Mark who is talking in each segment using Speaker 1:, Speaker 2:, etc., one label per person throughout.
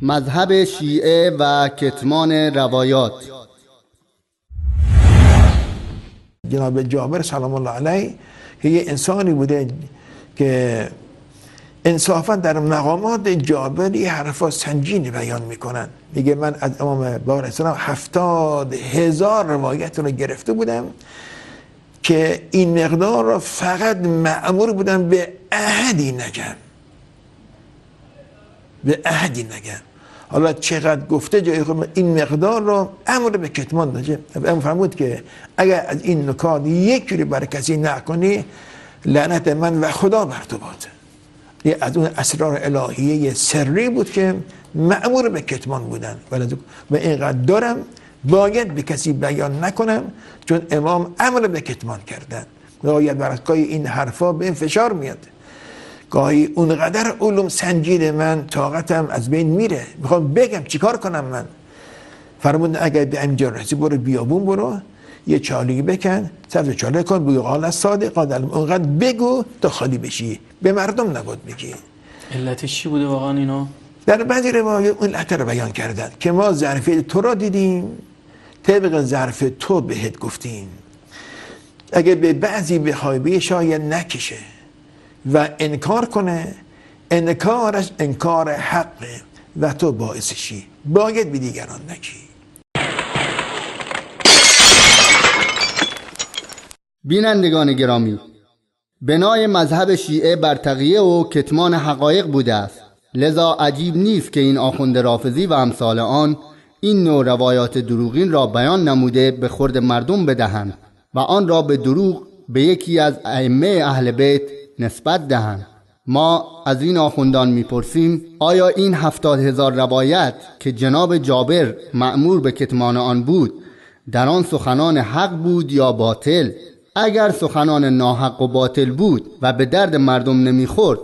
Speaker 1: مذهب شیعه و کتمان روایات.
Speaker 2: جناب جابر سلام الله علیه که یه انسانی بوده که انصافا در مقامات جابری حرفا سنجین بیان میکنن. میگه من از امام باقر اسلام 70,000 روایت رو گرفته بودم که این مقدار رو فقط مأمور بودم به احدی نگم، به احدی نگم. حالا چقدر گفته جای خود این مقدار رو امر به کتمان داده. امام فرمود که اگر از این نکات یک جوری برای کسی نکنی لعنت من و خدا بر تو باد. یه از اون اسرار الهیه سری بود که مأمور به کتمان بودن و اینقدر دارم باید به کسی بیان نکنم چون امام امر به کتمان کردن. باید برای این حرفا به این فشار میاد. گاهی اونقدر علوم سنجید من طاقتم از بین میره، میخوام بگم چیکار کنم. من فرمودن اگر به اینجا رسی برو بیابون، برو یه چالی بکن، صرف چاله کن، بگو قال الصادق قال اونقدر بگو تا خالی بشی، به مردم نبود بگی.
Speaker 3: علتش چی بوده واقعا اینا؟
Speaker 2: در بعضی روایات اون علت رو بیان کردن که ما ظرفیت تو را دیدیم، طبق ظرف تو بهت گفتیم. اگه به بعضی بخوای به شاید نکشه و انکار کنه، انکارش انکار حقه و تو باعثشی، باید به دیگران نگی.
Speaker 1: بینندگان گرامی، بنای مذهب شیعه بر تقیه و کتمان حقایق بوده است. لذا عجیب نیست که این آخوند رافضی و امثال آن این نوع روایات دروغین را بیان نموده به خورد مردم بدهند و آن را به دروغ به یکی از ائمه اهل بیت نسبت دهند. ما از این آخوندان میپرسیم آیا این 70,000 روایت که جناب جابر مأمور به کتمان آن بود در آن سخنان حق بود یا باطل؟ اگر سخنان ناحق و باطل بود و به درد مردم نمیخورد،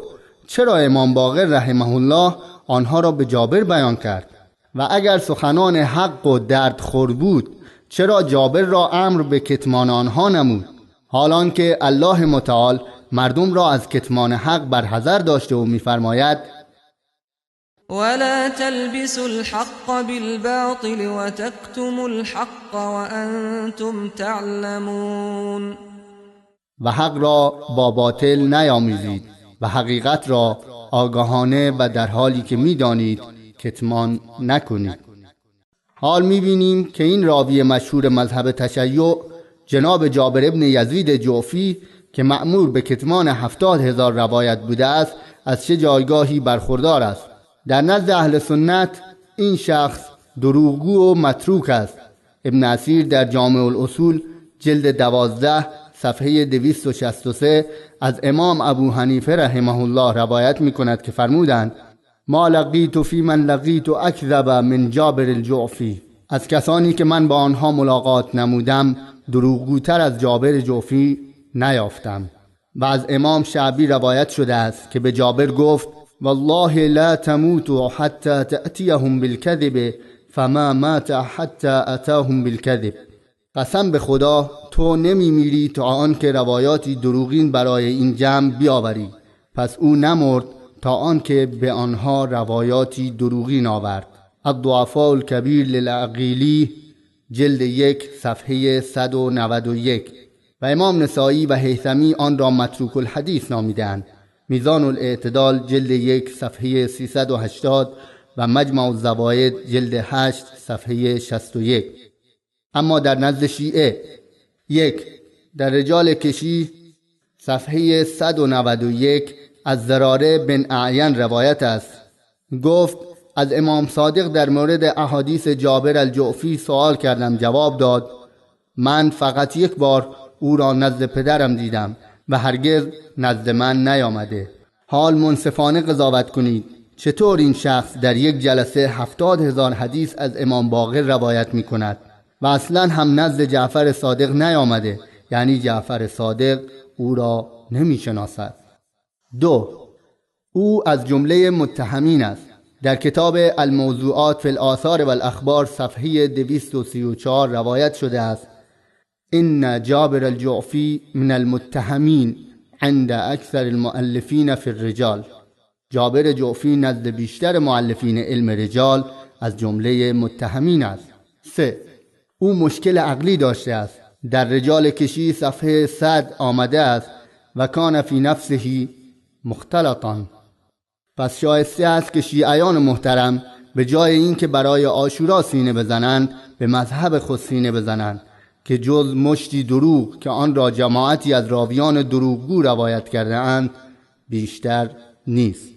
Speaker 1: چرا امام باقر رحمه الله آنها را به جابر بیان کرد؟ و اگر سخنان حق و درد خور بود، چرا جابر را امر به کتمان آنها نمود؟ حالان که الله متعال مردم را از کتمان حق برحذر داشته و می‌فرماید
Speaker 4: ولا تلبسوا الحق بالباطل وتكتموا الحق وأنتم تعلمون.
Speaker 1: و حق را با باطل نیامیزید و حقیقت را آگاهانه و در حالی که می‌دانید کتمان نکنید. حال می‌بینیم که این راوی مشهور مذهب تشیع جناب جابر ابن یزید جعفی که مأمور به کتمان 70,000 روایت بوده است از چه جایگاهی برخوردار است. در نزد اهل سنت این شخص دروغگو و متروک است. ابن اثیر در جامع الاصول جلد 12 صفحه 263 از امام ابو حنیفه رحمه الله روایت می کند که فرمودند ما لقیت فی من لقیت اکذب من جابر الجعفی. از کسانی که من با آنها ملاقات نمودم دروغگوتر از جابر جعفی نیافتم. و از امام شعبی روایت شده است که به جابر گفت والله لا تموت حتى تأتيهم بالكذب فما مات حتى اتاهم بالكذب. قسم به خدا تو نمی میری تا آن که روایاتی دروغین برای این جمع بیاوری، پس او نمرد تا آن که به آنها روایاتی دروغین آورد. الضعفاء الکبیر للعقیلی جلد 1 صفحه 191. و امام نسائی و هیثمی آن را متروک الحدیث نامیدند. میزان الاعتدال جلد 1 صفحه 380 و مجمع الزوائد جلد 8 صفحه 61. اما در نزد شیعه 1 در رجال کشی صفحه 191 از زراره بن اعین روایت است. گفت از امام صادق در مورد احادیث جابر الجعفی سوال کردم، جواب داد من فقط یک بار او را نزد پدرم دیدم و هرگز نزد من نیامده. حال منصفانه قضاوت کنید چطور این شخص در یک جلسه 70,000 حدیث از امام باقر روایت می کند و اصلا هم نزد جعفر صادق نیامده، یعنی جعفر صادق او را نمی شناسد. 2 او از جمله متهمین است. در کتاب الموضوعات فی الآثار و الاخبار صفحه 234 روایت شده است ان جابر الجعفی من المتهمین عند اکثر المؤلفین فی الرجال. جابر جعفی نزد بیشتر مؤلفین علم رجال از جمله متهمین است. 3. او مشکل عقلی داشته است. در رجال کشی صفحه 100 آمده است و کان فی نفسه مختلطا. پس شایسته است که شیعیان محترم به جای این که برای عاشورا سینه بزنند به مذهب خود سینه بزنند که جز مشتی دروغ که آن را جماعتی از راویان دروغگو روایت کرده اند بیشتر نیست.